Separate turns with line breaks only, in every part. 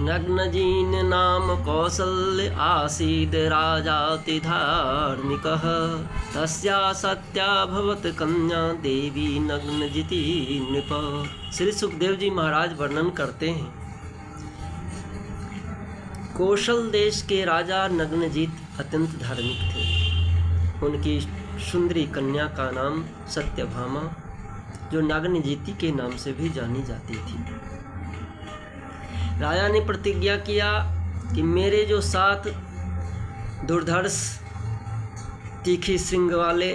नग्नजीन नाम कौसल्य आसीद राजाति धार्मिकः तस्या सत्याभवत कन्या देवी नग्नजिति नृप। श्री सुखदेव जी महाराज वर्णन करते हैं, कौशल देश के राजा नग्नजीत अत्यंत धार्मिक थे। उनकी सुंदरी कन्या का नाम सत्यभामा, जो नग्नजिति के नाम से भी जानी जाती थी। राजा ने प्रतिज्ञा किया कि मेरे जो 7 दुर्धर्ष तीखी श्रृंग वाले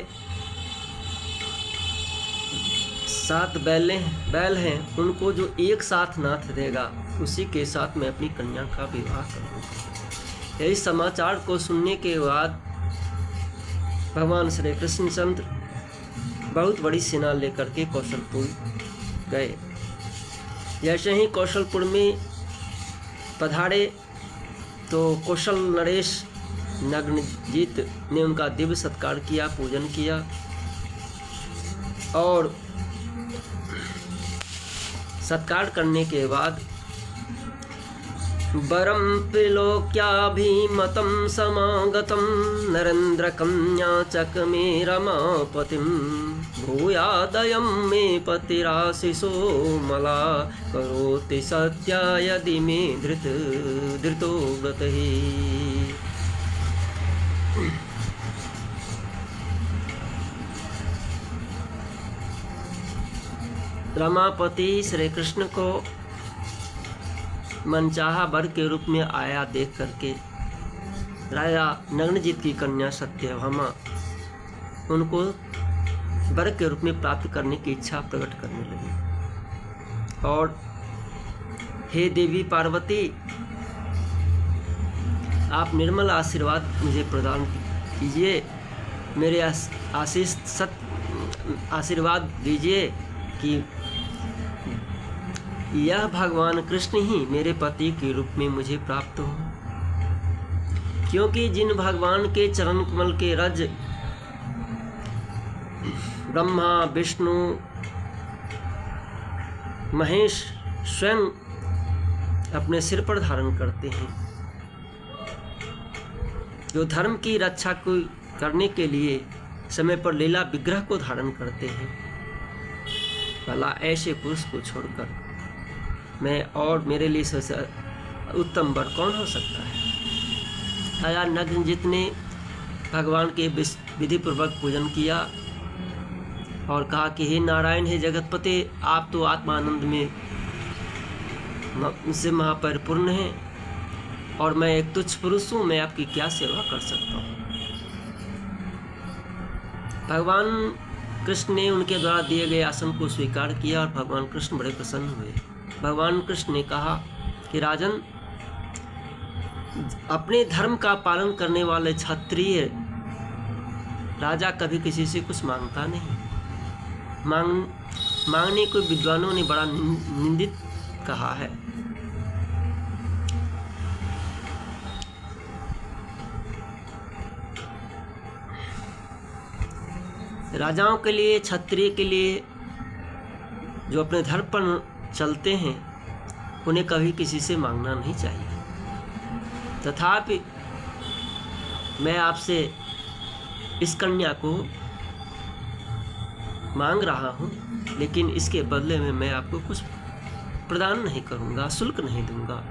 7 बैल हैं, उनको जो एक साथ नाथ देगा उसी के साथ मैं अपनी कन्या का विवाह करूँगा। यही समाचार को सुनने के बाद भगवान श्री कृष्णचंद्र बहुत बड़ी सेना लेकर के कौशलपुर गए। जैसे ही कौशलपुर में पधारे तो कौशल नरेश नग्नजीत ने उनका दिव्य सत्कार किया, पूजन किया और सत्कार करने के बाद वरम त्रिलोक्याभिमतं समागतं नरेन्द्र कन्या चकमे रमापतिं भूयादयं मे पतिराशिषो मला करोति सत्या यदि मे धृतो व्रतः। रमापति श्री कृष्ण को मनचाहा वर के रूप में आया देख करके राजा नग्नजीत की कन्या सत्यभामा उनको वर के रूप में प्राप्त करने की इच्छा प्रकट करने लगी और हे देवी पार्वती, आप निर्मल आशीर्वाद मुझे प्रदान कीजिए, मेरे आशीर्वाद दीजिए कि यह भगवान कृष्ण ही मेरे पति के रूप में मुझे प्राप्त हो, क्योंकि जिन भगवान के चरण कमल के रज ब्रह्मा विष्णु महेश स्वयं अपने सिर पर धारण करते हैं, जो धर्म की रक्षा को करने के लिए समय पर लीला विग्रह को धारण करते हैं, भला ऐसे पुरुष को छोड़कर मैं और मेरे लिए सबसे उत्तम वर कौन हो सकता है। राजा नग्नजीत ने भगवान के विधि पूर्वक पूजन किया और कहा कि हे नारायण, हे जगतपते, आप तो आत्मानंद में से महापरिपूर्ण हैं और मैं एक तुच्छ पुरुष हूँ, मैं आपकी क्या सेवा कर सकता हूँ। भगवान कृष्ण ने उनके द्वारा दिए गए आसन को स्वीकार किया और भगवान कृष्ण बड़े प्रसन्न हुए। भगवान कृष्ण ने कहा कि राजन, अपने धर्म का पालन करने वाले क्षत्रिय राजा कभी किसी से कुछ मांगता नहीं। मांगने को विद्वानों ने बड़ा निंदित कहा है। राजाओं के लिए, क्षत्रिय के लिए जो अपने धर्म पर चलते हैं, उन्हें कभी किसी से मांगना नहीं चाहिए। तथापि मैं आपसे इस कन्या को मांग रहा हूँ, लेकिन इसके बदले में मैं आपको कुछ प्रदान नहीं करूँगा, शुल्क नहीं दूंगा।